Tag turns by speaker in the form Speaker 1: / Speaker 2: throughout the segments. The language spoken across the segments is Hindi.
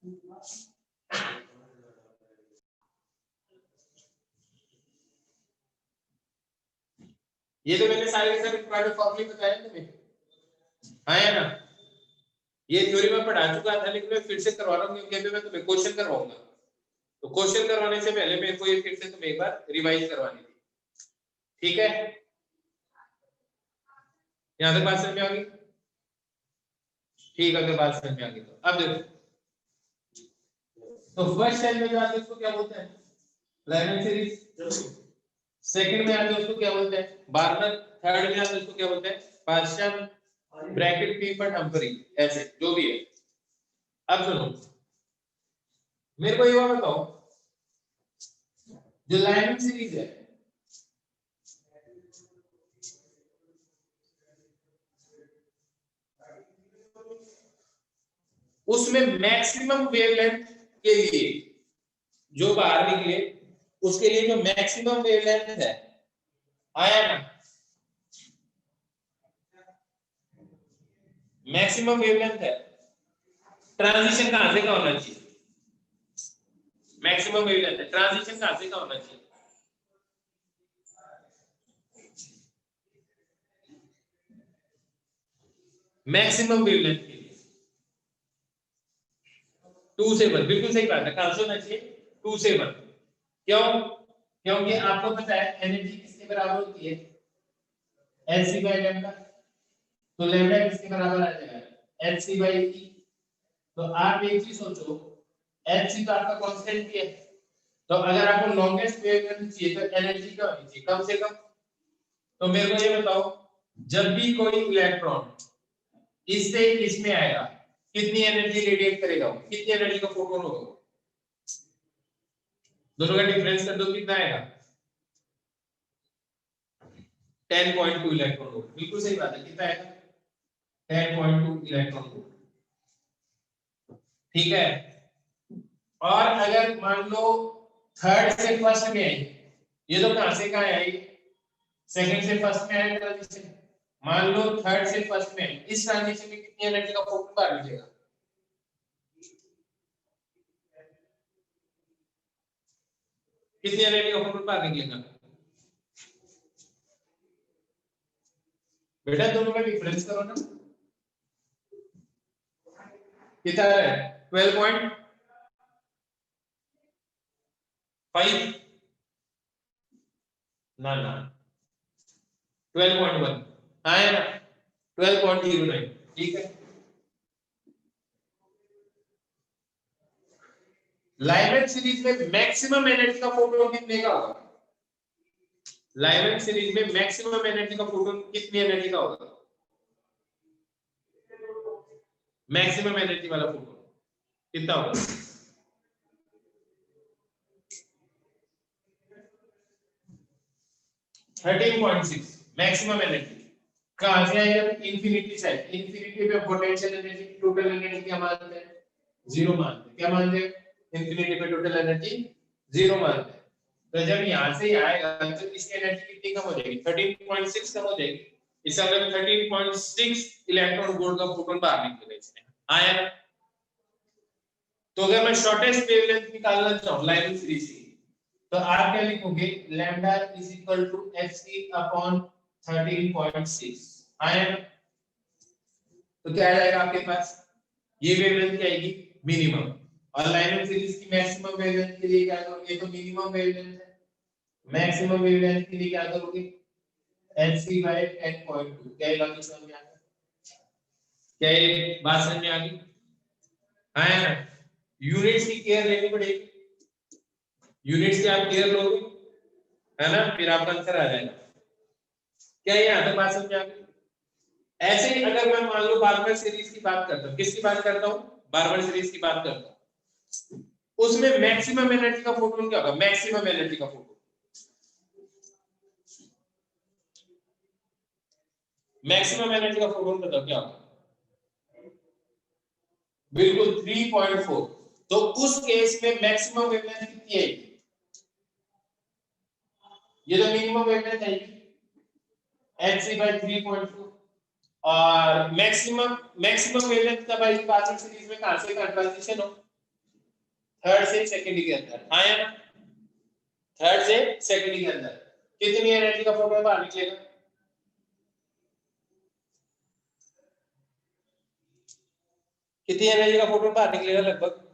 Speaker 1: ये तो मैंने सारे के सारे पुराने फॉर्मूले बताए तुम्हें, हाँ या ना। ये थ्योरी में पढ़ा चुका था, लेकिन मैं फिर से करवा रहा हूँ क्योंकि अभी मैं तुम्हें क्वेश्चन करवाऊंगा। तो क्वेश्चन करवाने से पहले मेरे को ये फिर से तुम्हें एक बार रिवाइज करवानी थी, ठीक है। यहाँ तक बात समझ में आ गई? ठीक है, अगर बात समझ में आ गई तो अब देखो, तो फर्स्ट टाइम में जो आते हैं उसको क्या बोलते हैं? Lyman series. सेकंड में आते हैं उसको क्या बोलते हैं? बार्नर। थर्ड में आते हैं उसको क्या बोलते हैं? पास्चन, ब्रैकेट पीपट, हम्फ्री, ऐसे जो भी है। अब सुनो, मेरे को ये बताओ, जो लाइमन सीरीज है उसमें मैक्सिमम वेवलेंथ के लिए जो बाहर निकले उसके लिए जो मैक्सिमम वेवलेंथ है, आया ना? मैक्सिमम वेवलेंथ है, ट्रांजिशन कहां से का होना चाहिए? मैक्सिमम वेवलेंथ है, ट्रांजिशन कहां से का होना चाहिए? मैक्सिमम वेवलेंथ के लिए 2 से 1, बिल्कुल सही बात है। कहां से होना चाहिए? 2 से 1। क्यों? क्योंकि आपको पता है एनर्जी किसके बराबर होती है? H by lambda. तो लैम्डा किसके बराबर आ जाएगा? H C by E. तो आप एक चीज सोचो, एच सी तो आपका कांस्टेंट ही है, तो अगर आपको लॉन्गेस्ट वेवलेंथ चाहिए तो एनर्जी क्या होनी चाहिए? कम से कम। तो मेरे को ये बताओ, जब भी कोई इलेक्ट्रॉन इससे इसमें आएगा, कितनी एनर्जी रेडिएट करेगा? कितनी एनर्जी का फोटोन होगा? दोनों का डिफरेंस कर दो, कितना आएगा? 10.2 इलेक्ट्रॉन वोल्ट। बिल्कुल सही बात है, कितना आएगा? 10.2 इलेक्ट्रॉन वोल्ट, ठीक है। और अगर मान लो थर्ड से फर्स्ट में आई, ये तो कहां से कहां आई? सेकंड से फर्स्ट में आई ट्रांजिशन। मान लो थर्ड से फर्स्ट में, इस ट्रांजिशन में कितनी एनर्जी का फोटोन बाहर निकलेगा? कितनी एनर्जी का फोटोन बाहर निकलेगा बेटा? दोनों का डिफरेंस करो ना, कितना है? 12.5 ना ना 12.1 आया ना? 12.09, ठीक है। लाइमन सीरीज में मैक्सिमम एनर्जी का फोटोन कितने का होगा? लाइमन सीरीज में मैक्सिमम एनर्जी का फोटोन कितनी एनर्जी का होगा? मैक्सिमम एनर्जी वाला फोटोन कितना होगा? 13.6 मैक्सिमम एनर्जी। कहां से आएगा? Infinity side. इंफिनिटी पे पोटेंशियल एनर्जी, टोटल एनर्जी क्या मानते हैं? जीरो मानते हैं। क्या मानते हैं? इंफिनिटी पे टोटल एनर्जी जीरो मानते हैं। तो जब यहां से आएगा तो इसकी एनर्जी कितनी कम हो जाएगी? 13.6 कम हो जाएगी। इसका मतलब 13.6 इलेक्ट्रॉन वोल्ट का फोटोन बाहर निकलेगा इसमें, आया ना? तो अगर मैं शॉर्टेस्ट वेवलेंथ निकालना चाहूं लाइमन सीरीज की, तो आप क्या लिखोगे? Lambda is equal to FC upon 13.6, आया ना? तो क्या आ जाएगा आपके पास? ये वेवलेंथ क्या आएगी? मिनिमम। और लाइमन सीरीज की मैक्सिमम वेवलेंथ के लिए क्या करोगे? तो मिनिमम वेवलेंथ है, मैक्सिमम वेवलेंथ के लिए क्या करोगे? HC by 10.2। क्या ये बात समझ में आ गई? क्या ये बात समझ में आ गई? आया ना? यूनिट्स की केयर लेनी पड़ेगी, यूनिट्स की आप केयर लोगे, है ना? फिर आपका आंसर आ जाएगा। क्या ये यहां तक बात समझ में आ गई? ऐसे ही अगर मैं मान लो बार्बर सीरीज की बात करता हूं, किसकी बात करता हूं? बार्बर सीरीज की बात करता हूं, उसमें मैक्सिमम एनर्जी का फोटोन क्या होगा? मैक्सिमम एनर्जी का फोटोन, मैक्सिमम एनर्जी का फोटोन बताओ क्या होगा? बिल्कुल 3.4। तो उस केस में मैक्सिमम वेवलेंथ कितनी आएगी? ये तो मिनिमम वेवलेंथ आएगी, hc by 3.4। और मैक्सिमम मैक्सिमम वेवलेंथ का भाई बार्बर सीरीज में कहां से कहां ट्रांजिशन हो? थर्ड से सेकंड के अंदर आया ना, थर्ड से सेकंड के अंदर कितनी एनर्जी का फोटोन बाहर निकलेगा? कितनी एनर्जी का फोटोन बाहर निकलेगा? लगभग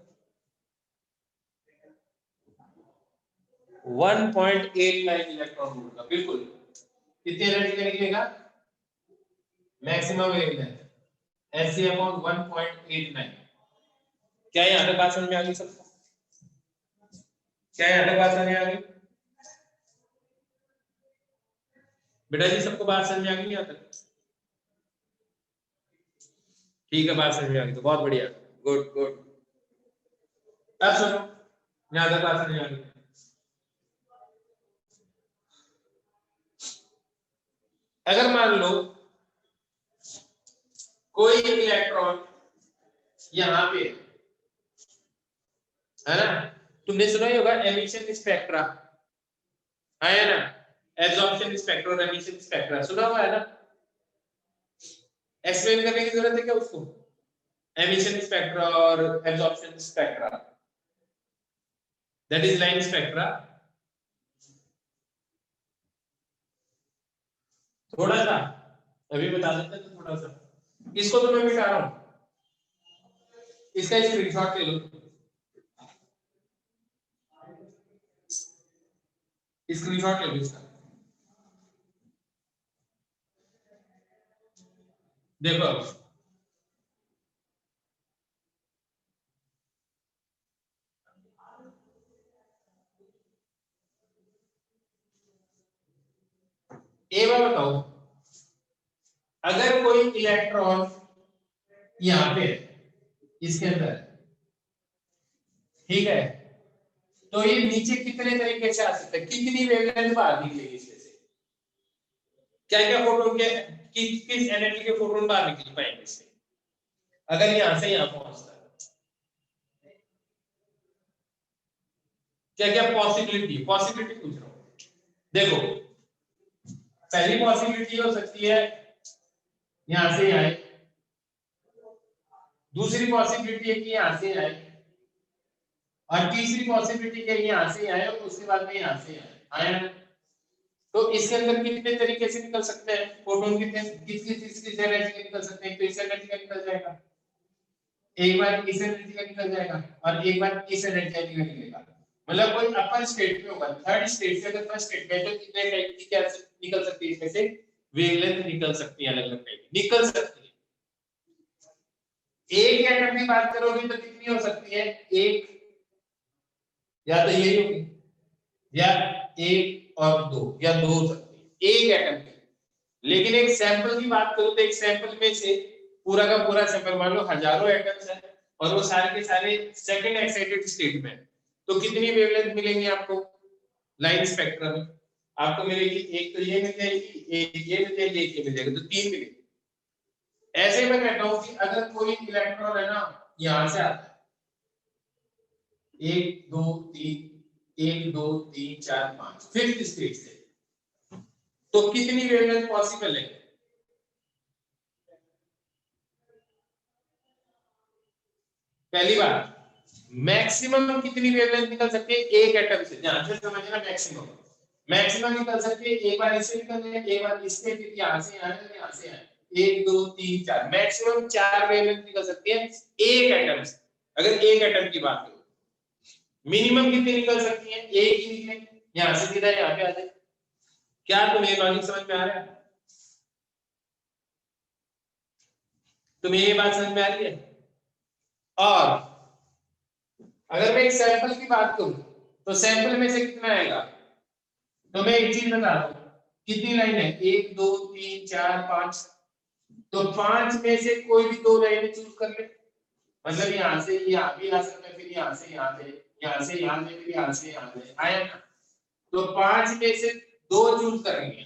Speaker 1: 1.89 इलेक्ट्रॉन वोल्ट का। बिल्कुल, कितनी एनर्जी का निकलेगा? Maximum wavelength Sc upon 1.89। क्या यहाँ तक बात समझ में आ गई सबको? क्या यहाँ तक बात समझ में आ गई बेटा जी? सबको बात समझ में आ गई यहाँ तक? ठीक है, बात समझ में आ गई तो बहुत बढ़िया, गुड गुड। अब सुनो, यहाँ तक बात समझ में आ गई। अगर मान लो कोई इलेक्ट्रॉन यहाँ पे है ना, तुमने सुना ही होगा एमिशन स्पेक्ट्रा, है ना, एब्जॉर्प्शन स्पेक्ट्रा और एमिशन स्पेक्ट्रा सुना हुआ है ना? एक्सप्लेन करने की जरूरत है क्या उसको? एमिशन स्पेक्ट्रा और absorption spectra, that is line spectra. थोड़ा सा अभी बता देते हैं, तो थोड़ा सा इसको तो मैं मिटा रहा हूं, इसका स्क्रीनशॉट ले लो, स्क्रीनशॉट ले लो इसका। देखो एक बार बताओ, अगर कोई इलेक्ट्रॉन यहाँ पे इसके अंदर, ठीक है, तो ये नीचे कितने तरीके से आ सकता है, कितनी वेवलेंथ बाहर निकलेगी इसमें से? क्या क्या फोटोन के किस एनर्जी के फोटोन बाहर निकल पाएंगे इससे, अगर यहां से यहां पहुंचता है? क्या क्या पॉसिबिलिटी पूछ रहा हूं। देखो, पहली पॉसिबिलिटी हो सकती है यहां से आए, दूसरी पॉसिबिलिटी है कि यहां से आए, और तीसरी पॉसिबिलिटी है यहां से आए और उसके बाद में यहां से आए। तो इसके अंदर कितने तरीके से निकल सकते हैं फोटोन? कितने किस एनर्जी के निकल सकते हैं? तो इस एनर्जी का निकल जाएगा, एक बार इस एनर्जी का निकल जाएगा और एक बार इस एनर्जी का निकलेगा। मतलब कोई अपर स्टेट में होगा, थर्ड स्टेट से अगर फर्स्ट स्टेट में, तो कितने टाइप की क्या निकल सकती है इसमें से? वेवलेंथ निकल सकती है, अलग अलग टाइप निकल सकती है। एक एटम की बात करोगे तो कितनी हो सकती है? एक, या तो यही होगी, या एक और दो, या दो हो सकती है एक एटम की। लेकिन एक सैंपल की बात करो तो एक सैंपल में से पूरा का पूरा सैंपल, मान लो हजारों एटम्स है और वो सारे के सारे सेकंड एक्साइटेड स्टेट में, तो कितनी वेवलेंथ मिलेंगी आपको लाइन स्पेक्ट्रम में? आपको मिलेगी एक तो ये मिल जाएगी, एक ये मिल जाएगी, एक ये मिल जाएगी, तो तीन मिलेगी। ऐसे मैं कहता हूं कि अगर कोई इलेक्ट्रॉन है ना यहां से आता है, एक दो तीन, एक दो तीन चार पांच, फिफ्थ स्टेट से, तो कितनी वेवलेंथ पॉसिबल है? पहली बात, मैक्सिमम कितनी वेवलेंथ निकल सकती है एक एटम से? ध्यान से समझना, मैक्सिमम मैक्सिमम निकल सकती है, एक बार इससे निकल जाए, एक बार इससे, फिर यहां से यहां से यहां से, एक दो तीन चार, मैक्सिमम चार वेवलेंथ निकल सकती है एक एटम से। अगर एक एटम की बात करो, मिनिमम कितनी निकल सकती है? एक ही निकले, यहां से सीधा यहां पे आ जाए। क्या तुम्हें लॉजिक समझ में आ रहा है? तुम्हें ये बात समझ में आ रही है? और अगर मैं एक सैंपल की बात करूं तो सैंपल में से कितना आएगा? तो मैं एक चीज बता दूं, कितनी लाइन है? एक दो तीन चार पांच, तो पांच में से कोई भी दो लाइनें चूज कर ले, मतलब यहां से यहां भी आ सकता है, फिर यहां से यहां से, यहां से यहां से, फिर यहां से यहां से आया ना, तो पांच में से दो चूज करेंगे।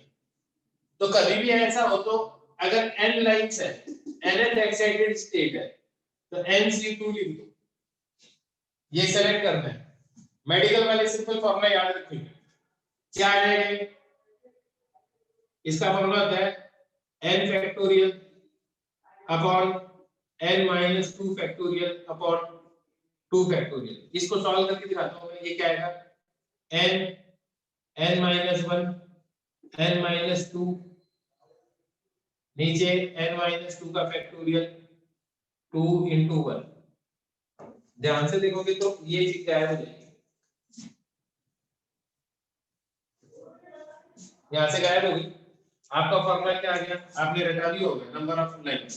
Speaker 1: तो कभी भी ऐसा हो तो अगर n लाइंस है, nth एक्साइटेड स्टेट है, तो nc2 लिख दो, ये सेलेक्ट करना है। मेडिकल वाले सिंपल फॉर्मूला याद रखिए, क्या है इसका? फॉर्मूला होता है n factorial upon n minus 2 factorial upon 2 factorial. इसको सॉल्व करके दिखाता हूं मैं। ये क्या आएगा, n n minus 1 n minus 2 नीचे n माइनस 2 का फैक्टोरियल 2 इंटू 1। ध्यान से देखोगे तो ये चीज गायब हो जाएगी, यहां से गायब होगी। आपका फॉर्मूला क्या आ गया, आपने रटा दिया होगा, number of lines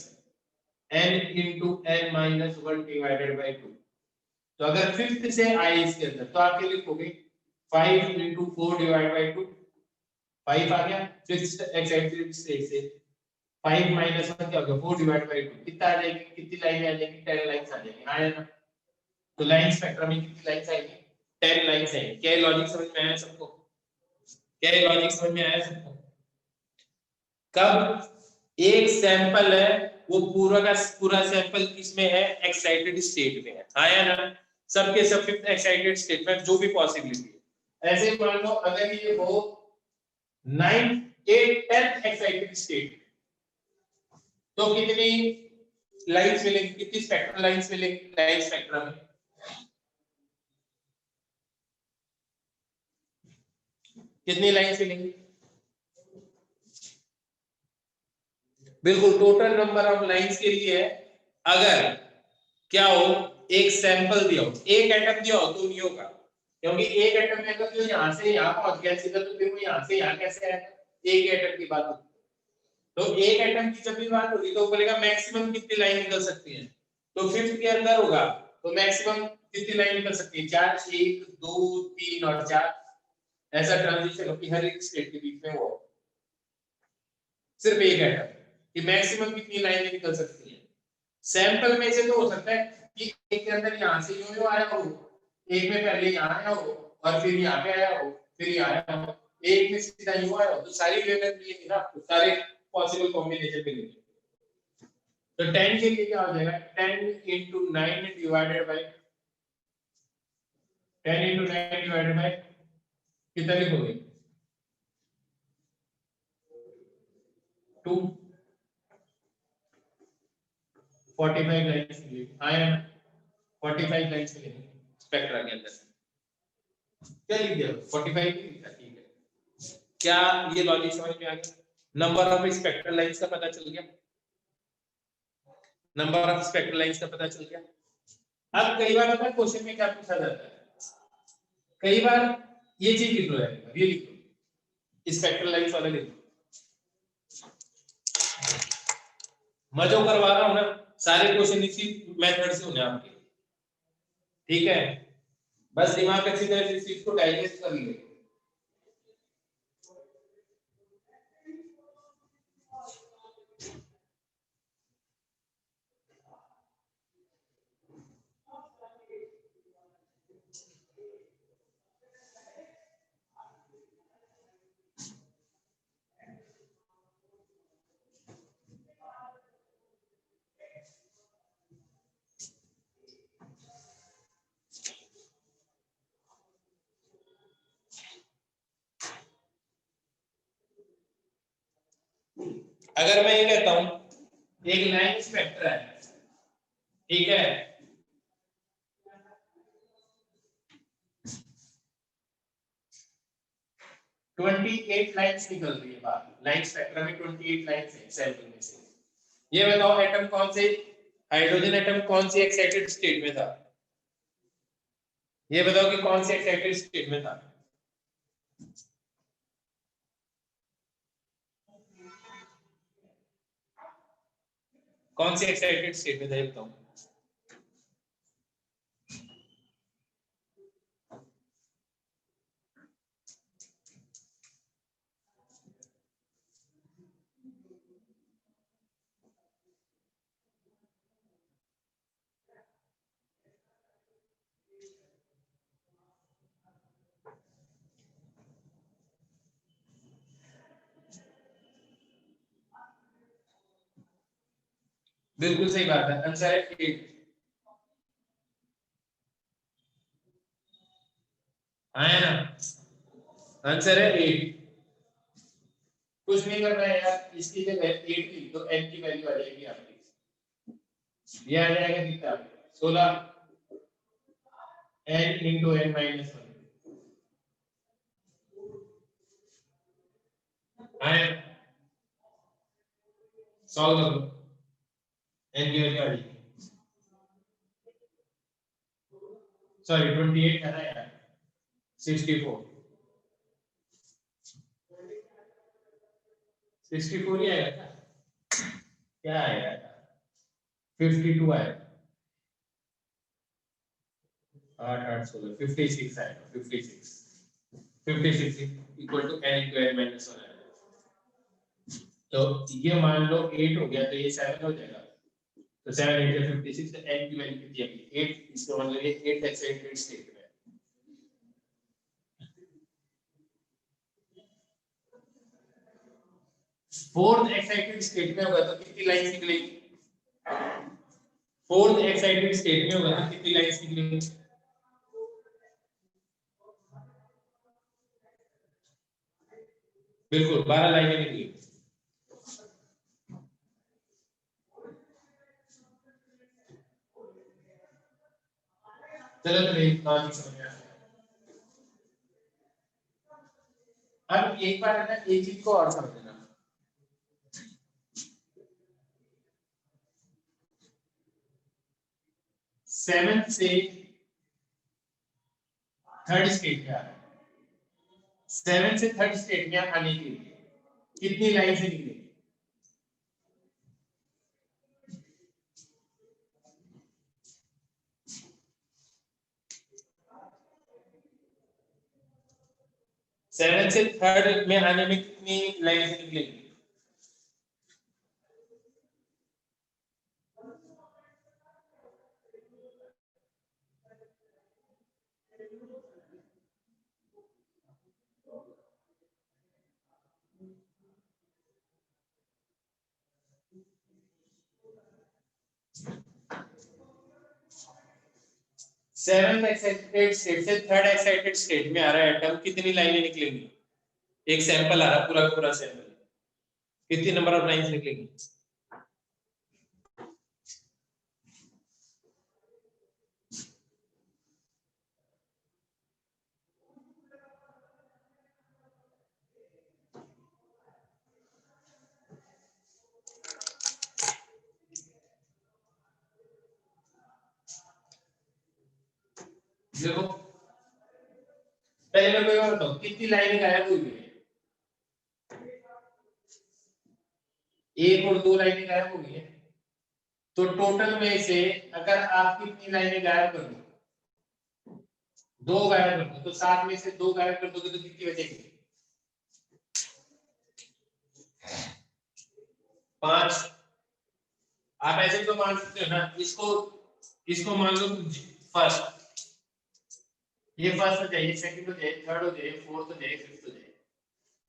Speaker 1: n into n minus 1 divided by 2। तो अगर फिफ्थ से आए इसके अंदर तो आप क्या लिखोगे, 5 इंटू 4 डिवाइड बाई 2। 5 आ गया फिफ्थ एक्साइटेड स्टेट से, 5 माइनस 1 क्या हो गया, 4 डिवाइड बाई 2। कितना आ जाएगी, कितनी लाइन आ जाएगी, 10 लाइंस आ जाएगी। आया ना। तो लाइन स्पेक्ट्रम में कितनी लाइंस आएगी, 10 लाइंस आएगी। क्या लॉजिक समझ में आया सबको, क्या लॉजिक समझ में आया सबको। कब एक सैंपल है वो पूरा का पूरा सैंपल किसमें है, एक्साइटेड स्टेट में है। आया ना, सबके सब फिफ्थ एक्साइटेड स्टेट में जो भी पॉसिबिलिटी है। ऐसे मान लो अगर ये हो 9 8 10 एक्साइटेड स्टेट, तो कितनी लाइंस मिलेंगी, कितनी स्पेक्ट्रल लाइंस मिलेंगी, लाइन स्पेक्ट्रम में कितनी लाइंस मिलेंगी, बिल्कुल टोटल नंबर ऑफ लाइंस के लिए है। अगर क्या हो, एक सैंपल दिया हो, एक एटम दिया हो तो नहीं होगा, क्योंकि एक एटम में अगर जो यहां से यहां पहुंच गया सीधा तो फिर वो यहां से यहां कैसे आएगा, एक एटम की बात होती है। तो एक एटम की जब भी बात होगी तो बोलेगा मैक्सिमम कितनी लाइन निकल सकती है, तो फिफ्थ के अंदर होगा तो मैक्सिमम कितनी लाइन निकल सकती है, 4, 1 2 3 और 4। ऐसा ट्रांजिशन हो कि हर एक स्टेट के बीच में वो सिर्फ एक एटम कि मैक्सिमम कितनी लाइन निकल सकती है। सैंपल में से तो हो सकता है कि एक के अंदर यहां से यूं आया हो, एक में पहले यहां आया हो और फिर यहां पे आया हो, फिर यहां आया हो, एक में सीधा यूं आया हो, तो सारी वेवलेंथ मिलेगी ना, तो सारे पॉसिबल कॉम्बिनेशन मिलेंगे। तो 10 के लिए क्या हो जाएगा, 10 into 9 divided by 10 into 9 divided by कितना लिखोगे, 2 45 लाइंस मिलेगी। आया 45 लाइंस मिलेगी स्पेक्ट्रा के अंदर। क्या लिख दिया, 45 ही लिखा, ठीक है। क्या ये लॉजिक समझ में आ गया, नंबर ऑफ स्पेक्ट्रल लाइंस का पता चल गया, नंबर ऑफ स्पेक्ट्रल लाइंस का पता चल गया। अब कई बार होता है क्वेश्चन में क्या पूछा जाता है, कई बार ये चीज लिख लो यार, ये लिख लो स्पेक्ट्रल लाइंस वाला लिख लो, मैं जो करवा रहा हूं ना सारे क्वेश्चन इसी मेथड से होने आपके, ठीक है। बस दिमाग अच्छी तरह से इस चीज को डाइजेस्ट कर ले। अगर मैं ये कहता हूं एक लाइन स्पेक्ट्रा है, ठीक है, ट्वेंटी एट लाइन्स निकल रही है बाहर, लाइन स्पेक्ट्रा में 28 लाइन्स है सैंपल में से। ये बताओ एटम कौन से, हाइड्रोजन एटम कौन सी एक्साइटेड स्टेट में था, ये बताओ कि कौन सी एक्साइटेड स्टेट में था। कौन सी एक्साइटेड स्टेट में था ये बताओ। बिल्कुल सही बात है, आंसर है 8। आया ना, आंसर है 8। कुछ नहीं करना है यार, इसकी जगह 8 लिख दो, n की वैल्यू आ जाएगी आपकी, ये आ जाएगा कितना 16। n into n minus 1 आया सॉल्व करो n की वैल्यू आ जाएगी सॉरी 28 है ना यार 64 64 ही आएगा क्या आएगा 52 आएगा 8 8 16 56 आएगा 56 equal to n into n minus 1 आएगा तो ये मान लो 8 हो गया तो ये 7 हो जाएगा तो 7 8 56 तो n की वैल्यू कितनी आएगी 8 इसका मतलब ये 8 एक्साइटेड स्टेट में फोर्थ एक्साइटेड स्टेट में होगा तो कितनी लाइंस निकलेगी फोर्थ एक्साइटेड स्टेट में होगा तो कितनी लाइंस निकलेगी बिल्कुल 12 लाइनें निकलेगी चलो तो एक बात समझ में आ अब एक बार है ना एक चीज को और समझना 7 से थर्ड स्टेट में आ रहा है 7 से थर्ड स्टेट में आने के लिए कितनी लाइन से निकलेगी 7 से थर्ड में आने में कितनी लाइन से निकलेगी सेवन एक्साइटेड स्टेट से थर्ड एक्साइटेड स्टेट में आ रहा है एटम कितनी लाइनें निकलेंगी एक सैंपल आ रहा पूरा पूरा सैंपल कितनी नंबर ऑफ लाइंस निकलेंगी देखो पहले मेरे को ये बताओ कितनी लाइनें गायब हुई है एक और दो लाइनें गायब हो गई है तो टोटल में से अगर आप कितनी लाइनें गायब कर दो दो गायब कर दो तो 7 में से दो गायब कर दोगे तो कितनी बचेगी 5 आप ऐसे तो मान सकते हो ना इसको मान लो फर्स्ट ये फर्स्ट हो जाए सेकंड हो जाए थर्ड हो जाए फोर्थ हो जाए फिफ्थ हो जाए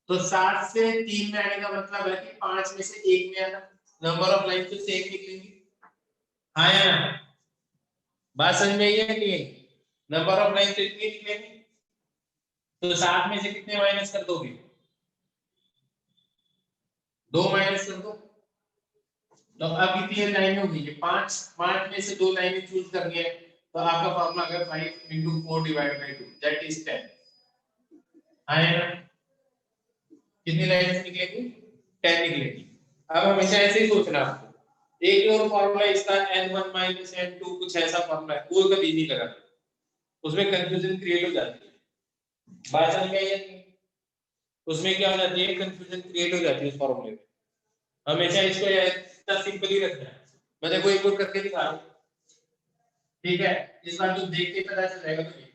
Speaker 1: तो 7 से 3 में आने का मतलब है कि 5 में से 1 में आना नंबर ऑफ लाइन तो सेम निकलेंगी हाँ या ना बात समझ में आई है नहीं नंबर ऑफ लाइन तो इतनी निकलेंगी तो 7 में से कितने माइनस कर दोगे 2 माइनस कर दो तो अब कितनी लाइन होगी ये 5 में से 2 लाइनें चूज करनी है तो आपका फॉर्मूला अगर 5 into 4 divided by 2 that is 10 आएगा कितनी लाइनें निकलेगी 10 निकलेगी अब हमेशा ऐसे ही सोचना आपको एक और फॉर्मूला इसका n1 n2 कुछ ऐसा फॉर्मूला है वो कभी नहीं लगा उसमें कंफ्यूजन क्रिएट हो जाती है बात समझ में आई है उसमें क्या हो जाती है कंफ्यूजन क्रिएट हो जाती है उस फॉर्मूले में हमेशा इसको इतना सिंपल ही रखना है मैं देखो एक और करके दिखा रहा हूं ठीक है इस बार तो देख के पता चल जाएगा तुम्हें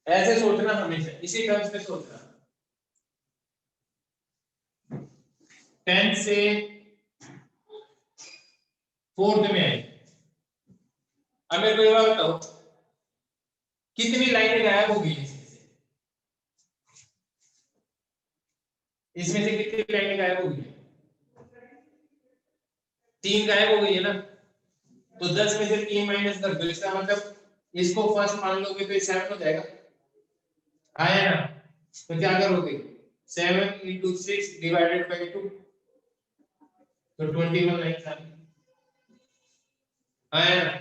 Speaker 1: ऐसे सोचना हमेशा इसी टर्म्स में सोचना 10 से फोर्थ में आई अब मेरे को ये बताओ कितनी लाइनें गायब हो गई इसमें से कितनी लाइनें गायब हो गई 3 गायब हो गई है ना तो 10 में से 3 माइनस कर दो इसका मतलब इसको फर्स्ट मान लोगे तो 7 हो जाएगा आया ना तो क्या करोगे 7 into 6 divided by 2 तो 21 लाइन आया ना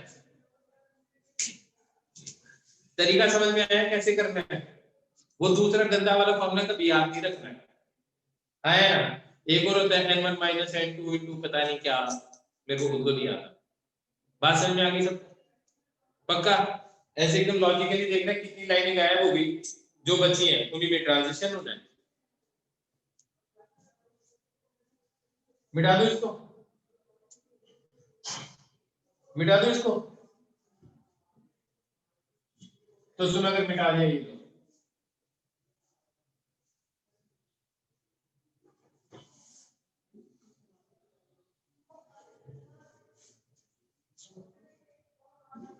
Speaker 1: तरीका समझ में आया कैसे करना है? वो दूसरा गंदा वाला फॉर्मूला कभी याद नहीं रखना है ना? एक और होता है n1 माइनस n2 इंटू पता नहीं क्या, मेरे को खुद को नहीं आता। बात समझ में आ गई सब? पक्का? ऐसे एकदम लॉजिकली देखना कितनी लाइनें गायब हो गई, जो बची हैं उन्हीं में ट्रांजिशन होना है। मिटा दो इसको, मिटा दो इसको। तो सुनो, अगर मिटा दिया ये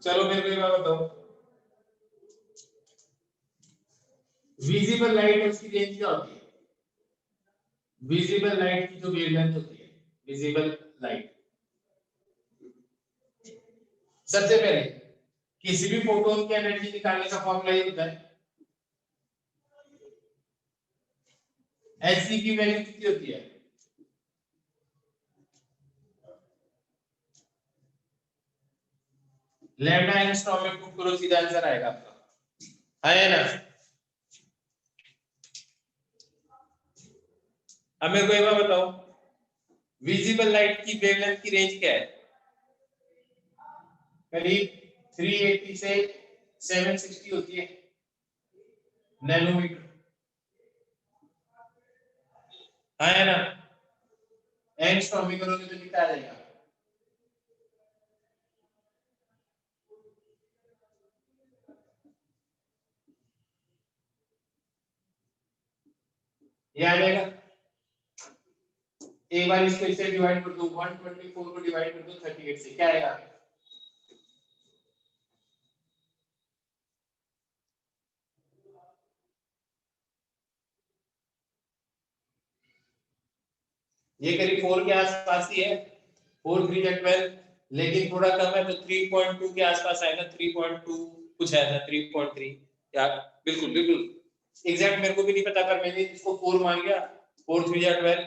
Speaker 1: चलो मेरे को ये बात बताओ, विजिबल लाइट उसकी रेंज क्या होती है? विजिबल लाइट की जो वेवलेंथ होती है, विजिबल लाइट, सबसे पहले किसी भी फोटोन की एनर्जी निकालने का फॉर्मूला ये होता है, एचसी की वैल्यू कितनी होती है? लैम्डा एंगस्ट्रॉम में पुट करो, सीधा आंसर आएगा आपका, है ना? अब मेरे को एक बात बताओ, विजिबल लाइट की वेवलेंथ की रेंज क्या है? करीब 380 से 760 होती है नैनोमीटर, है ना? एंगस्ट्रॉम में करोगे तो कितना आ जाएगा? ये आ जाएगा। एक बार इसको इससे डिवाइड कर दो, 124 को डिवाइड कर दो 38 से, क्या आएगा? ये करीब 4 के आसपास ही है, 4 3 या 12, लेकिन थोड़ा कम है तो 3.2 के आसपास आएगा, 3.2 कुछ है ना, 3.3 यार, बिल्कुल बिल्कुल एग्जैक्ट मेरे को भी नहीं पता, पर मैंने इसको 4 मान गया, 4 3 या 12,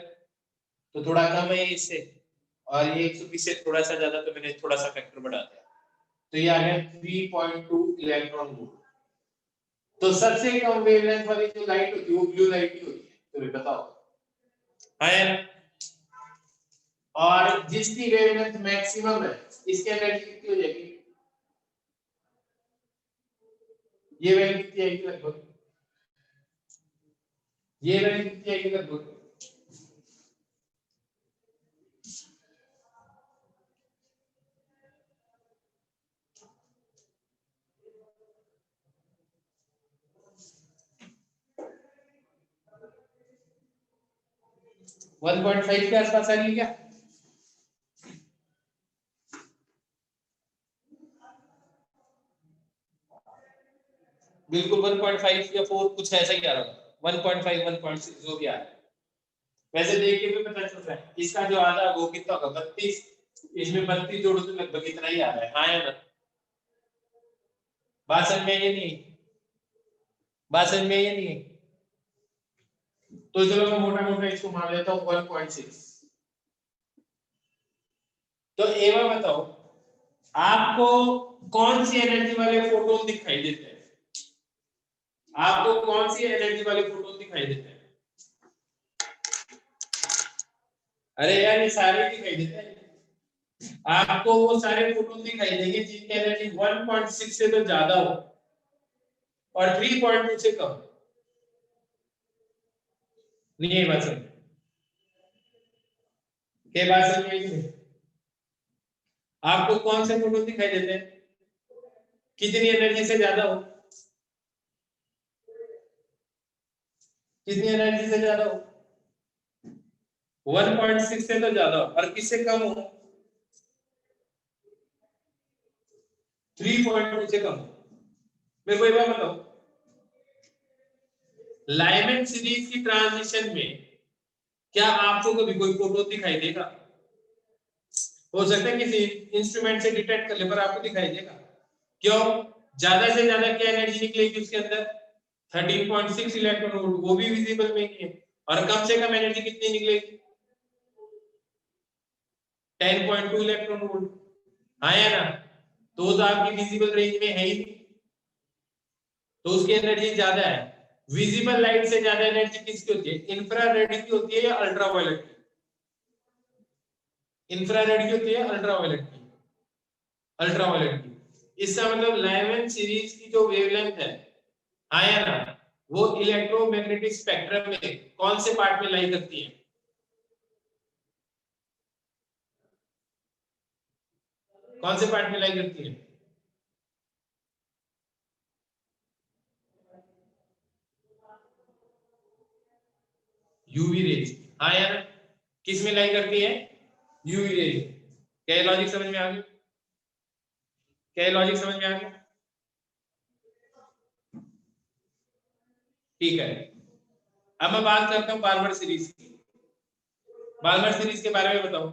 Speaker 1: तो थोड़ा कम है इससे, और ये 120 से थोड़ा सा ज्यादा, तो मैंने थोड़ा सा फैक्टर बढ़ा दिया, तो ये आ गया 3.2 इलेक्ट्रॉन वोल्ट। तो सबसे कम वेवलेंथ वाली जो लाइट होती है वो ब्लू लाइट ही होती है, तो बताओ, है? और जिसकी वेवलेंथ मैक्सिमम है, इसकी एनर्जी कितनी हो जाएगी? ये वैल्यू कितनी आएगी लगभग? ये वैल्यू कितनी आएगी लगभग? वन 1.5 के आसपास आ रही है क्या? बिल्कुल 1.5 या 4 कुछ ऐसा ही आ रहा है, 1.5 1.6 जो भी आ रहा है। वैसे देख के भी पता चल रहा है इसका जो आधा वो कितना होगा, 32, इसमें 32 जोड़ो तो लगभग इतना ही आ रहा है, हाँ या ना? बात समझ में ये नहीं, बात समझ में ये नहीं, तो चलो मैं मोटा मोटा इसको मान लेता हूँ 1.6। तो एवा बताओ, आपको कौन सी एनर्जी वाले फोटोन दिखाई देते हैं? आपको कौन सी एनर्जी वाले फोटोन दिखाई देते हैं? अरे यार ये सारे दिखाई देते हैं, आपको वो सारे फोटोन दिखाई देंगे जिनकी एनर्जी 1.6 से तो ज्यादा हो और 3.2 से कम। नहीं है बात समझ के, बात समझ, आपको कौन से फोटोन दिखाई देते हैं कितनी एनर्जी से ज्यादा हो, कितनी एनर्जी से ज्यादा हो? 1.6 से तो ज्यादा हो, और किससे कम हो? 3.2 से कम हो। मेरे को एक बात बताओ, लाइमन सीरीज की ट्रांजिशन में क्या आपको कभी कोई फोटो दिखाई देगा? हो सकता है किसी इंस्ट्रूमेंट से डिटेक्ट कर ले, पर आपको दिखाई देगा। क्यों? ज्यादा से ज्यादा क्या एनर्जी निकलेगी उसके अंदर? 13.6 इलेक्ट्रॉन वोल्ट, वो भी विजिबल में ही है। और कम से कम एनर्जी कितनी निकलेगी? 10.2 इलेक्ट्रॉन वोल्ट, हाँ या ना? तो आपकी विजिबल रेंज में है ही नहीं। तो उसकी एनर्जी ज्यादा है। विजिबल लाइट से ज्यादा एनर्जी किसकी होती है? इंफ्रारेड की होती है या अल्ट्रावायलेट की? इंफ्रारेड की होती है, अल्ट्रावायलेट की? अल्ट्रावायलेट की। इसका मतलब लाइमन सीरीज की जो वेवलेंथ है, आया ना, वो इलेक्ट्रोमैग्नेटिक स्पेक्ट्रम में कौन से पार्ट में लाई करती है? कौन से पार्ट में लाई करती है? UV rays. हाँ यार, किस में लाई करती है? UV rays. क्या ये लॉजिक समझ में आ गया? क्या ये लॉजिक समझ में आ गया? ठीक है, अब मैं बात करता हूँ बार्बर सीरीज की। बार्बर सीरीज के बारे में बताओ।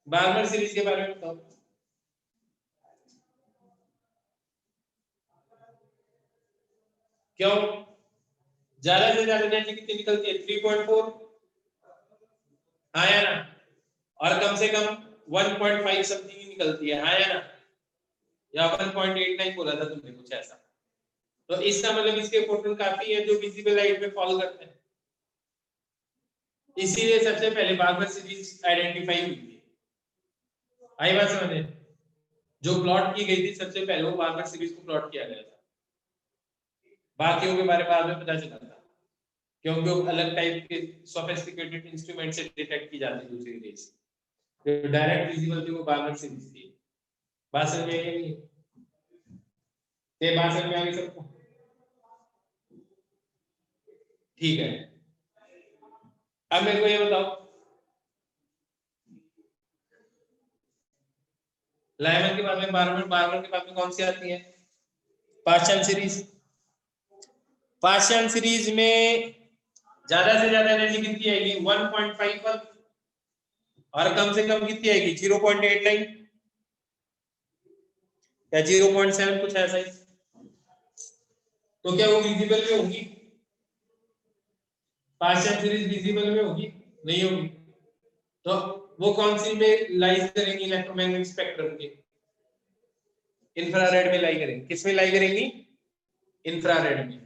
Speaker 1: बार्बर सीरीज के बारे में बताओ। क्यों? ज्यादा से ज्यादा एनर्जी कितनी निकलती है? 3.4। हाँ या ना? और कम से कम 1.5 समथिंग ही निकलती है। हाँ या ना? या 1.89 बोला था तुमने, कुछ ऐसा। तो इसका मतलब इसके फोटोन काफी है जो विजिबल लाइट में फॉल करते हैं। इसीलिए सबसे पहले बार्बर सीरीज आइडेंटिफाई हुई थी। आई बात समझ में? जो प्लॉट की गई थी सबसे पहले, वो बार्बर सीरीज को प्लॉट किया गया था। बाकियों के बारे में बाद में पता चला था, क्योंकि वो अलग टाइप के सोफिस्टिकेटेड इंस्ट्रूमेंट से डिटेक्ट की जाती दूसरी रेस। जो डायरेक्ट विजिबल थी वो बार्बर सीरीज थी। बात समझ में आई? ये बात समझ में आ गई सबको? ठीक है, अब मेरे को ये बताओ, लाइमन के बाद में बार्बर, बार्बर के बाद में कौन सी आती है? Partial series. पार्शियल सीरीज में ज्यादा से ज्यादा एनर्जी कितनी आएगी? 1.51। और कम से कम कितनी आएगी? 0.89 या 0.7, कुछ ऐसा ही। तो क्या वो विजिबल में होगी? पार्शियल सीरीज विजिबल में होगी? नहीं होगी। तो वो कौन सी में लाइज करेंगी इलेक्ट्रोमैग्नेटिक स्पेक्ट्रम के? इंफ्रारेड में लाई करेंगी। किस में लाई करेंगी? इंफ्रारेड में।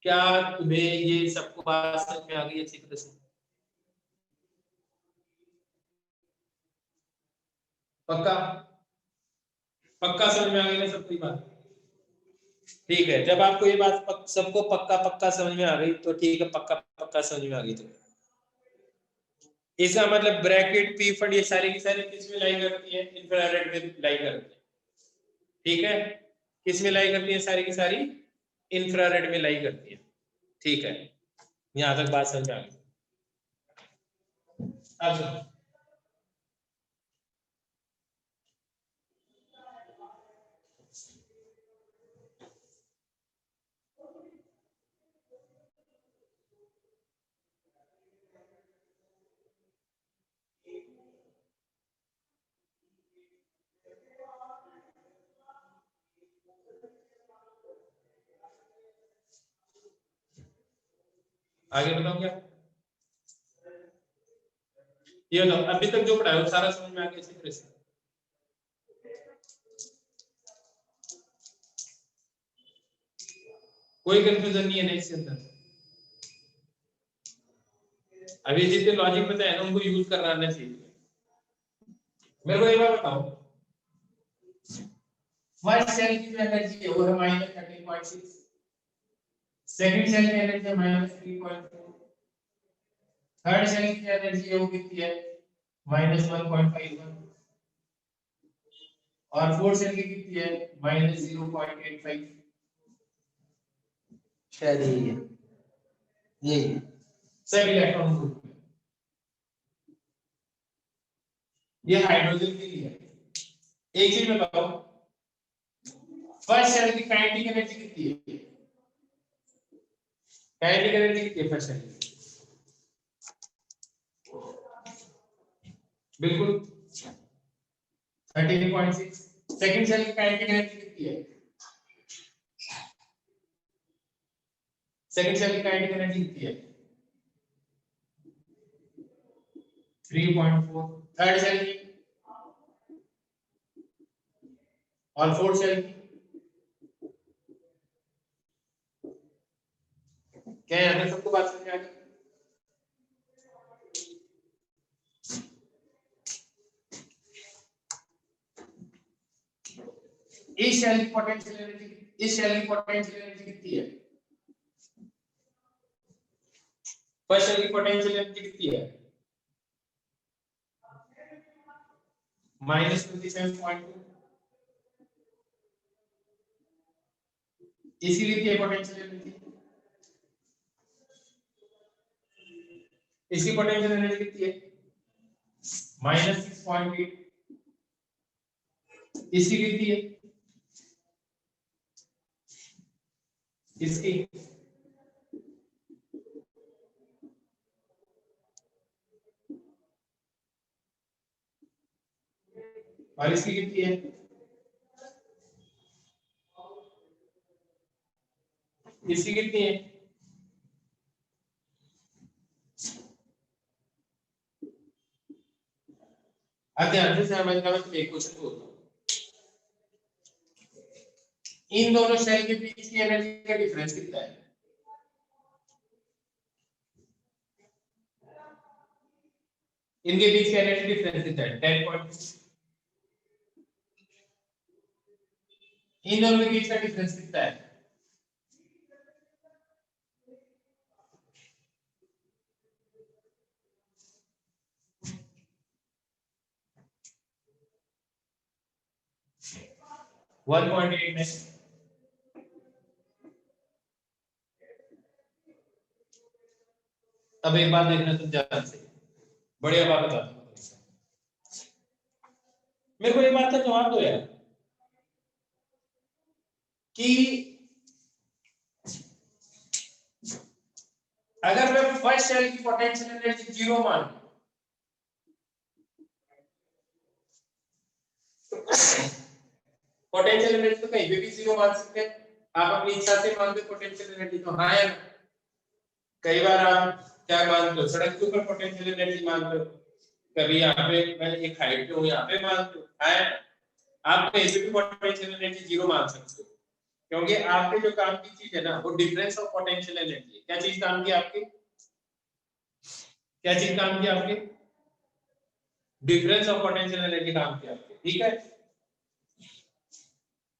Speaker 1: क्या तुम्हें ये सबको बात समझ में आ गई अच्छी तरह से? पक्का? पक्का समझ में आ गई ना सबकी बात? ठीक है, जब आपको ये बात सबको पक्का पक्का समझ में आ गई तो ठीक है, पक्का पक्का समझ में आ गई तो इसका मतलब ब्रैकेट, पी फट, ये सारी की सारी किस में लाई करती है? इंफ्रारेड में लाई करती है। ठीक है, किस में लाई करती है? सारी की सारी इंफ्रारेड में लाई करती है। ठीक है, यहां तक बात समझ में आ गई। अब सुनो, आगे बताओ क्या ये बताओ। अभी तक जो पढ़ा है वो सारा समझ में आ गया इसी तरह से? कोई कंफ्यूजन नहीं है ना इसके अंदर? अभी जितने लॉजिक बताए ना उनको यूज करना आना चाहिए। मेरे को एक बार बताओ, फर्स्ट सेल की जो एनर्जी है वो है -13.6, सेकंड सेल की एनर्जी है -3.4, थर्ड सेल की एनर्जी है वो कितनी है? -1.51, और फोर्थ सेल की कितनी है? -0.85। शायद यही है, यही है सब इलेक्ट्रॉन ग्रुप में। ये हाइड्रोजन के लिए है। एक चीज बताओ, फर्स्ट सेल की काइनेटिक एनर्जी कितनी है? काइनेटिक एनर्जी कितनी है फर्स्ट सेल की? बिल्कुल 13.6। सेकंड सेल की काइनेटिक एनर्जी कितनी है? सेकंड सेल की काइनेटिक एनर्जी कितनी है? 3.4। थर्ड सेल की और फोर्थ सेल की? इस शेल की पोटेंशियल एनर्जी कितनी है? फर्स्ट शेल की पोटेंशियल एनर्जी कितनी है? -27.2। इसीलिए ये पोटेंशियल एनर्जी, इसकी पोटेंशियल एनर्जी कितनी है? -6.8। इसकी कितनी है? इसकी और इसकी कितनी है? इसकी कितनी है? अब ध्यान से समझना, मैं एक क्वेश्चन बोलता हूँ। इन दोनों शेल के बीच की एनर्जी का डिफरेंस कितना है? इनके बीच का एनर्जी डिफरेंस कितना है? 10.6। इन दोनों के बीच का डिफरेंस कितना है? वन पॉइंट एट में। अब एक बात देखना तुम ध्यान से, बढ़िया बात बताता हूँ। मेरे को एक बात का जवाब दो यार, कि अगर मैं फर्स्ट शेल की पोटेंशियल एनर्जी 0 मान लूं, पोटेंशियल एनर्जी तो कहीं पे भी 0 मान सकते हैं, आप अपनी इच्छा से मानते पोटेंशियल एनर्जी, तो हाँ है। कई बार आप क्या मानते हो, सड़क के ऊपर पोटेंशियल एनर्जी मानते हो, कभी यहाँ पे मैं एक हाइट पे हूँ यहाँ पे मानते हो, है। आप कहीं पे भी पोटेंशियल एनर्जी 0 मान सकते हो, क्योंकि आपके जो काम की चीज है ना, वो डिफरेंस ऑफ पोटेंशियल एनर्जी है। क्या चीज काम की आपकी? क्या चीज काम की आपकी? डिफरेंस ऑफ पोटेंशियल एनर्जी काम की आपकी, ठीक है।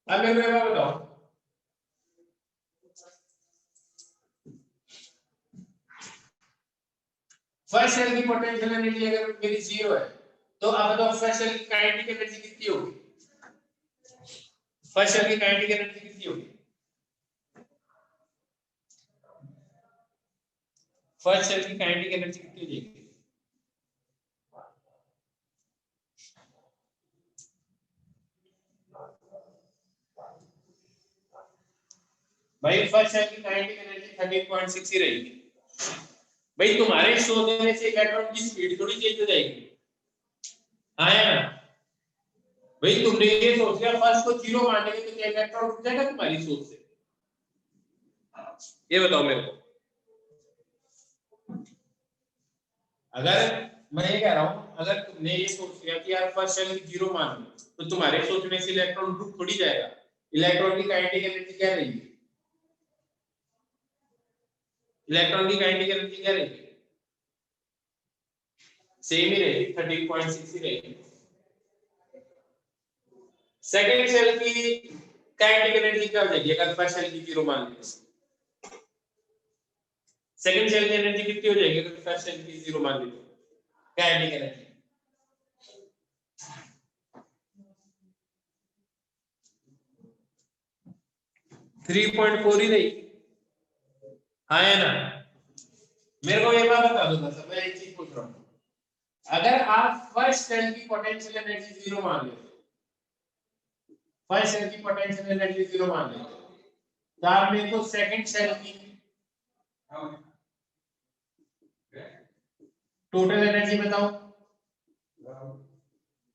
Speaker 1: अब मेरे को बताओ, फर्स्ट शेल की पोटेंशियल एनर्जी अगर मेरी 0 है, तो अब बताओ फर्स्ट शेल की काइनेटिक एनर्जी कितनी होगी? फर्स्ट शेल की काइनेटिक एनर्जी कितनी होगी? फर्स्ट शेल की काइनेटिक एनर्जी कितनी हो जाएगी? भाई फर्स्ट शेल की काइनेटिक एनर्जी 13.6 ही रहेगी। भाई तुम्हारे शो देने से इलेक्ट्रॉन की स्पीड थोड़ी चेंज हो जाएगी, आया ना। भाई तुमने ये सोच लिया फर्स्ट को 0 मान लेंगे तो क्या इलेक्ट्रॉन रुक जाएगा तुम्हारी सोच से? ये बताओ मेरे को। अगर मैं ये कह रहा हूं, अगर तुमने ये सोच लिया कि यार फर्स्ट शेल की 0 मान लो, तो तुम्हारे सोचने से इलेक्ट्रॉन रुक थोड़ी जाएगा। इलेक्ट्रॉन की काइनेटिक एनर्जी क्या रहेगी? इलेक्ट्रॉन की काइनेटिक एनर्जी क्या रहेगी? सेम ही रहेगी, 13.6 ही रहेगी। सेकंड शेल की काइनेटिक एनर्जी क्या हो जाएगी अगर फर्स्ट शेल की 0 मान ली? सेकंड शेल की एनर्जी कितनी हो जाएगी अगर फर्स्ट शेल की 0 मान ली तो? काइनेटिक एनर्जी 3.4 ही रहेगी, हाँ है ना। मेरे को ये बात बता दो, बस मैं एक चीज पूछ रहा हूँ, अगर आप फर्स्ट शेल की पोटेंशियल एनर्जी 0 मान लेते, फर्स्ट शेल की पोटेंशियल एनर्जी 0 मान लेते, तो आप मेरे को सेकंड शेल की टोटल एनर्जी बताओ,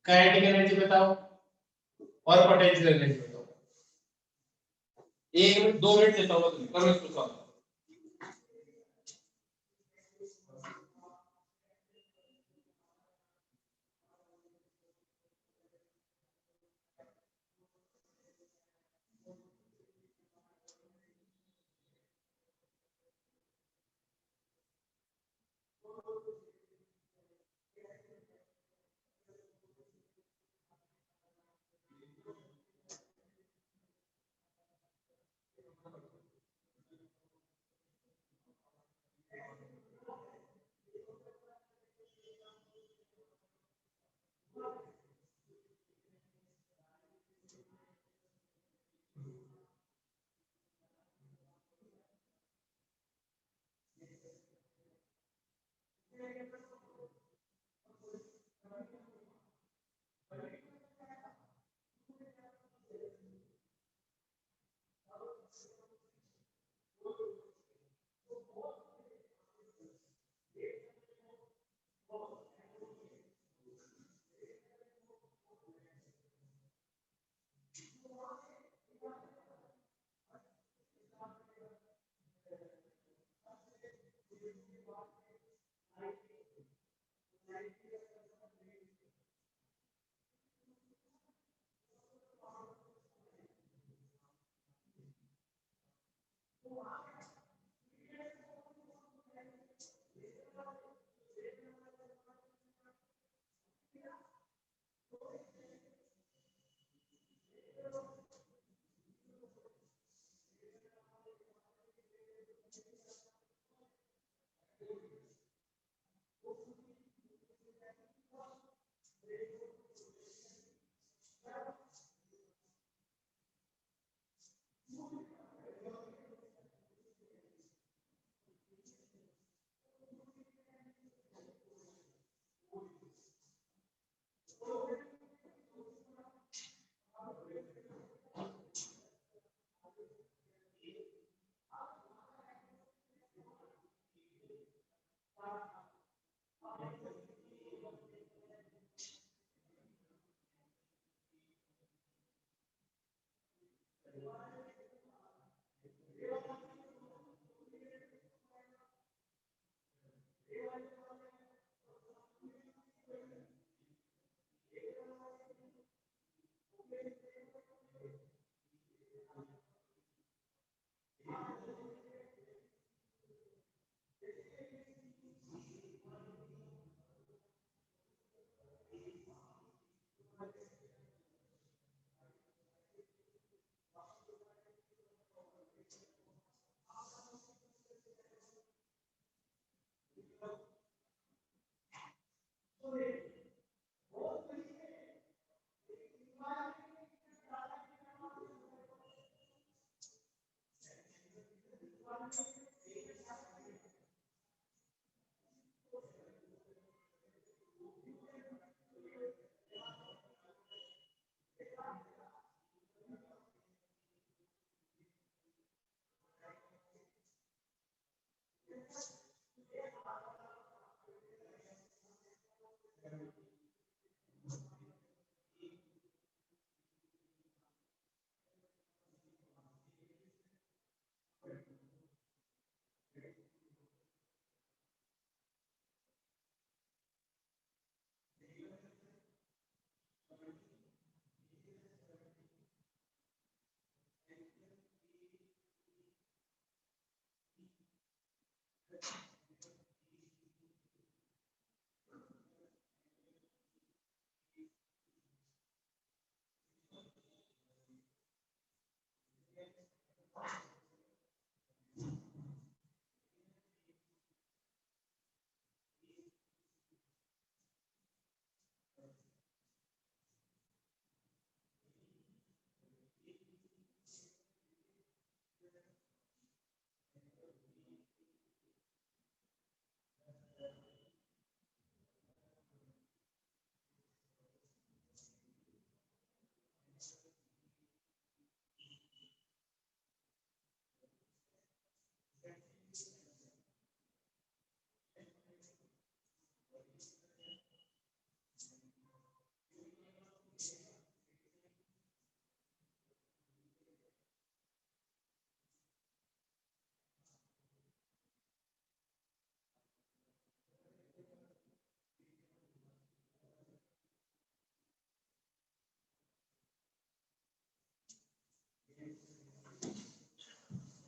Speaker 1: काइनेटिक एनर्जी बताओ और पोटेंशियल एनर्जी बताओ। एक मिनट 2 मिनट देता हूँ तुम्हें, करो इसको सॉल्व।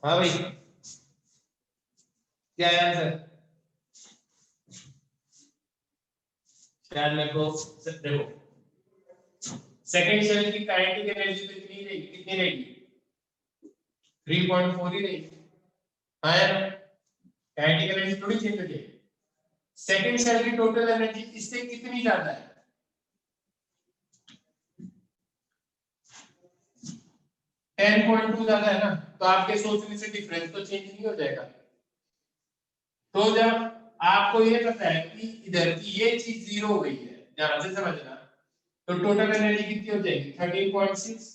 Speaker 1: हाँ भाई, क्या है आंसर? शायद मेरे को देखो, सेकंड शेल की काइनेटिक एनर्जी तो कितनी रहेगी, कितनी रहेगी? 3.4 ही रहेगी। हाँ यार, काइनेटिक एनर्जी थोड़ी चेंज हो जाएगी। सेकंड शेल की टोटल एनर्जी इससे कितनी ज्यादा है? 10.2 ज्यादा है ना, तो आपके सोचने से डिफरेंस तो चेंज नहीं हो जाएगा। तो जब आपको ये पता है कि इधर की ये चीज जीरो हो गई है, ध्यान से समझना, तो टोटल एनर्जी कितनी हो जाएगी? 13.6।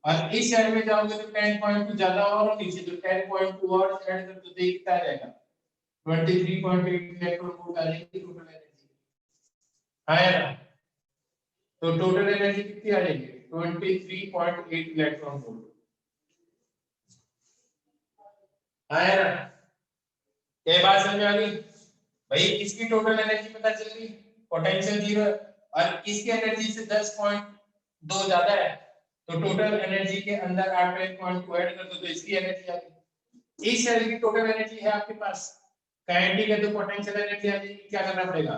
Speaker 1: और इस साइड में जाओगे तो 10.2 ज्यादा और नीचे तो 10.2 और ऐड कर तो देखता जाएगा 23.8 इलेक्ट्रॉन वोल्ट आ जाएगी टोटल एनर्जी। है ना? तो टोटल एनर्जी कितनी आ जाएगी? 23.8 इलेक्ट्रॉन वोल्ट। है ना? ये बात समझ आ गई? भाई इसकी टोटल एनर्जी पता चल गई, पोटेंशियल 0 और इसकी एनर्जी से 10.2 ज्यादा है, तो टोटल एनर्जी के अंदर 8.2 ऐड कर दो तो इसकी एनर्जी आ गई। इस सेल की टोटल एनर्जी है आपके पास, काइनेटिक है तो पोटेंशियल एनर्जी आ जाएगी। क्या करना पड़ेगा,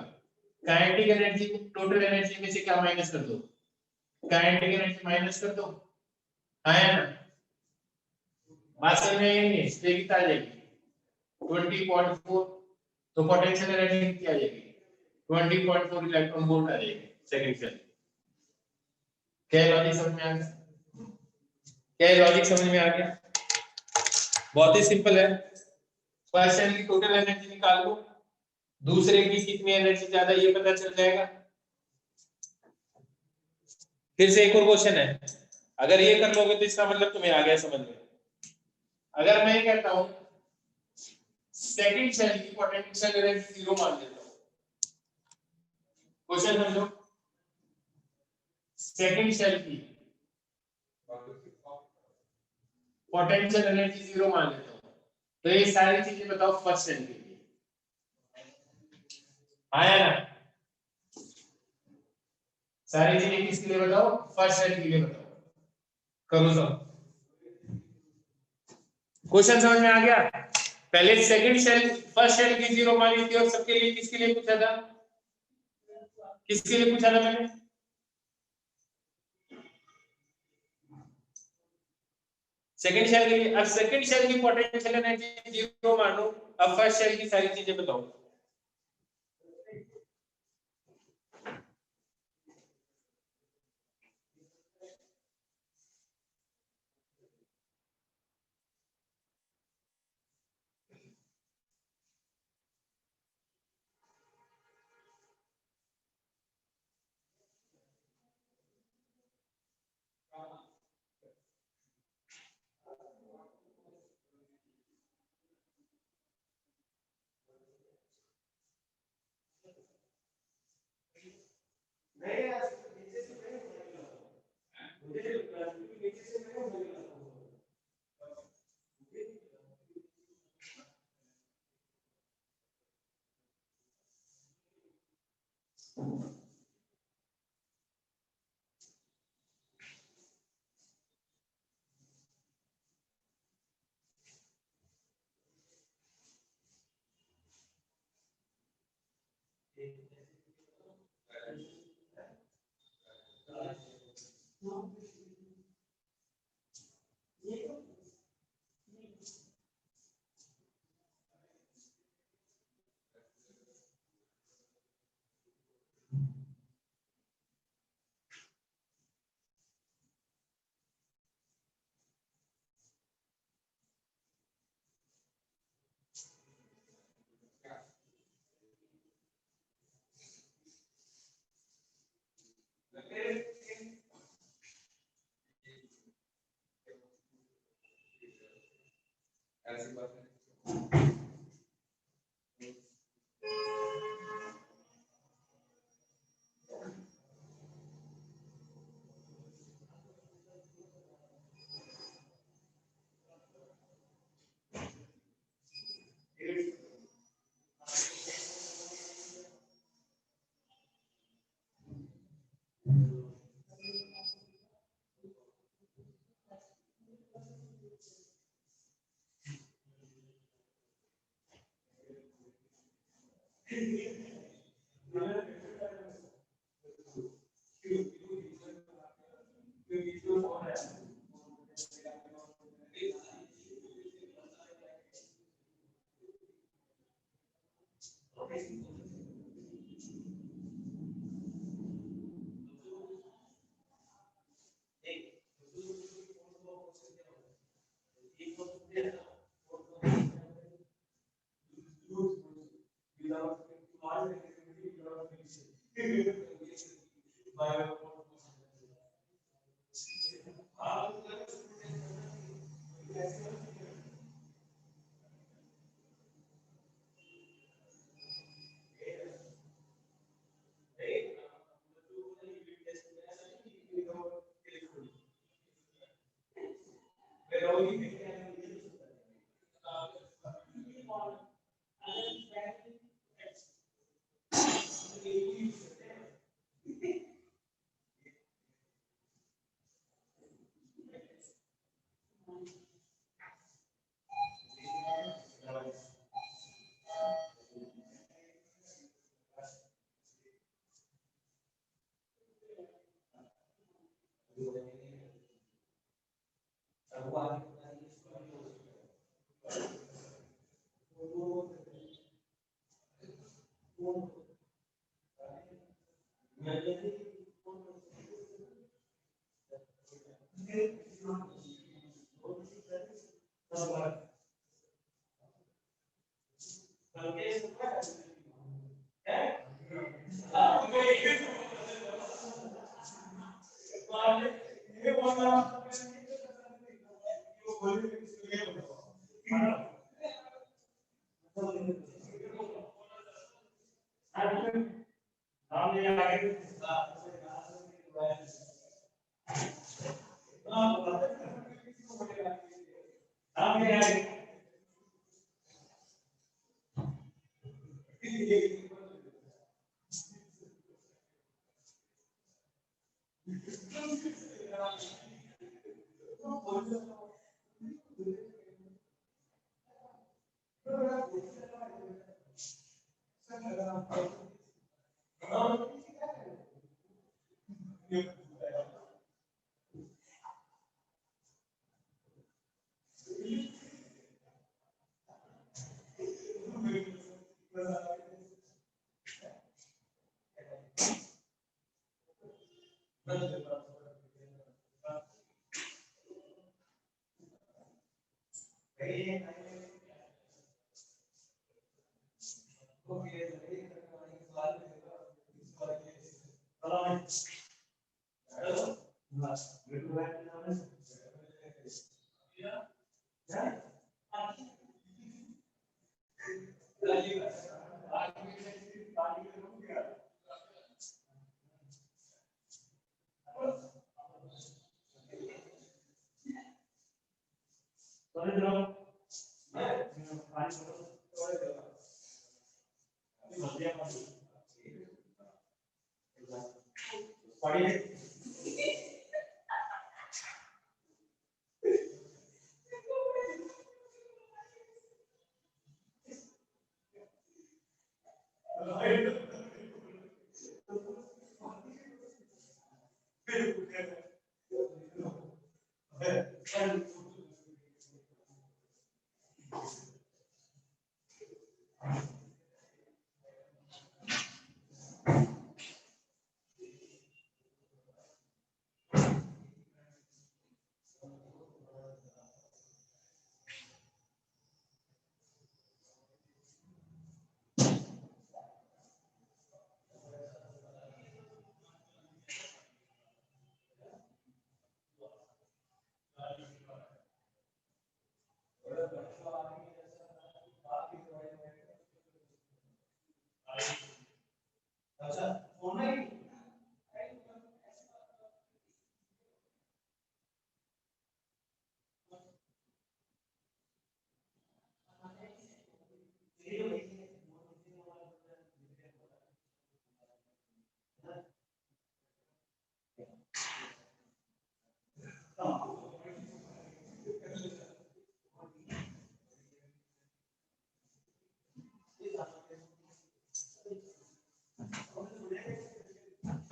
Speaker 1: काइनेटिक एनर्जी टोटल एनर्जी में से क्या माइनस कर दो, काइनेटिक एनर्जी माइनस कर दो, आया ना बात समझ में आई नहीं, इसलिए कितना आ जाएगी 20.4, तो पोटेंशियल एनर्जी कितनी आ जाएगी 20.4 इलेक्ट्रॉन वोल्ट आ जाएगी सेकंड सेल। क्या लॉजिक समझ में आ गया, क्या लॉजिक समझ में आ गया, बहुत ही सिंपल है। फर्स्ट सेल की टोटल एनर्जी निकाल लो, दूसरे की कितनी एनर्जी ज्यादा ये पता चल जाएगा। फिर से एक और क्वेश्चन है, अगर ये कर लोगे तो इसका मतलब तुम्हें आ गया समझ में। अगर मैं कहता हूं सेकंड सेल की पोटेंशियल एनर्जी 0 मान लेता हूं, क्वेश्चन समझो, सेकंड सेल की पोटेंशियल एनर्जी 0 मान लेता हूं, तो ये सारी चीजें बताओ फर्स्ट सेल के लिए, आया ना सारी चीजें किसके लिए बताओ, फर्स्ट सेल के लिए बताओ, करो सब। क्वेश्चन समझ में आ गया, पहले सेकंड सेल फर्स्ट सेल की 0 मान ली थी और सबके लिए किसके लिए पूछा था, किसके लिए पूछा था मैंने, सेकंड शेल के लिए। अब सेकंड शेल की पोटेंशियल एनर्जी 0 मानो, अब फर्स्ट शेल की सारी चीजें बताओ। ऐसी बात है।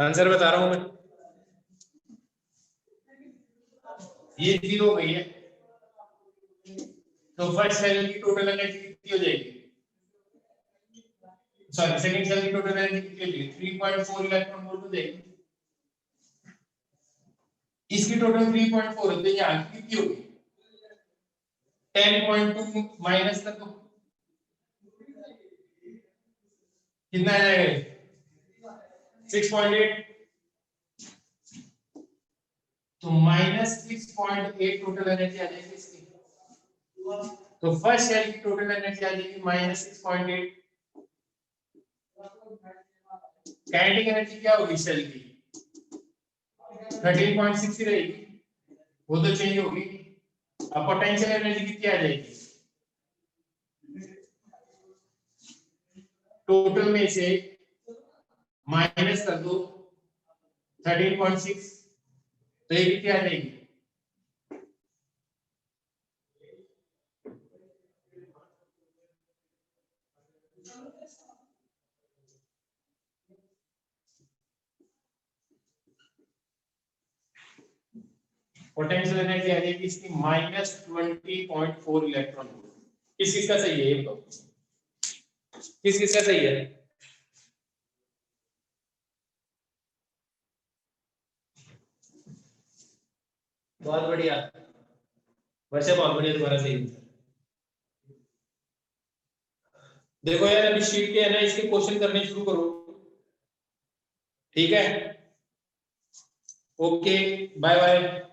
Speaker 1: आंसर बता रहा हूं मैं, ये 0 हो गई है, तो फर्स्ट सेल की टोटल एनर्जी कितनी हो जाएगी, सॉरी सेकंड सेल की टोटल एनर्जी कितनी हो जाएगी, 3.4 इलेक्ट्रॉन वोल्ट हो जाएगी। इसकी टोटल 3.4 होती है, यहाँ की कितनी होगी 10.2 माइनस कर दो, कितना आ जाएगा 6.8, तो माइनस 6.8 टोटल एनर्जी आ जाएगी इसकी। तो फर्स्ट सेल की टोटल एनर्जी आ जाएगी माइनस 6.8। काइनेटिक एनर्जी क्या होगी सेल की 13.6 रहेगी, वो तो चेंज होगी। अब पोटेंशियल एनर्जी कितनी आ जाएगी, टोटल में से माइनस कर दो 13.6, तो ये कितनी आ जाएगी, पोटेंशियल एनर्जी आ जाएगी इसकी -20.4 इलेक्ट्रॉन वोल्ट। किस किसका सही है ये बताओ, किस किसका सही है? बहुत बढ़िया, वैसे बहुत बढ़िया, तुम्हारा सही है। देखो यार अभी शीट के है ना, इसके क्वेश्चन करने शुरू करो, ठीक है? Okay bye bye.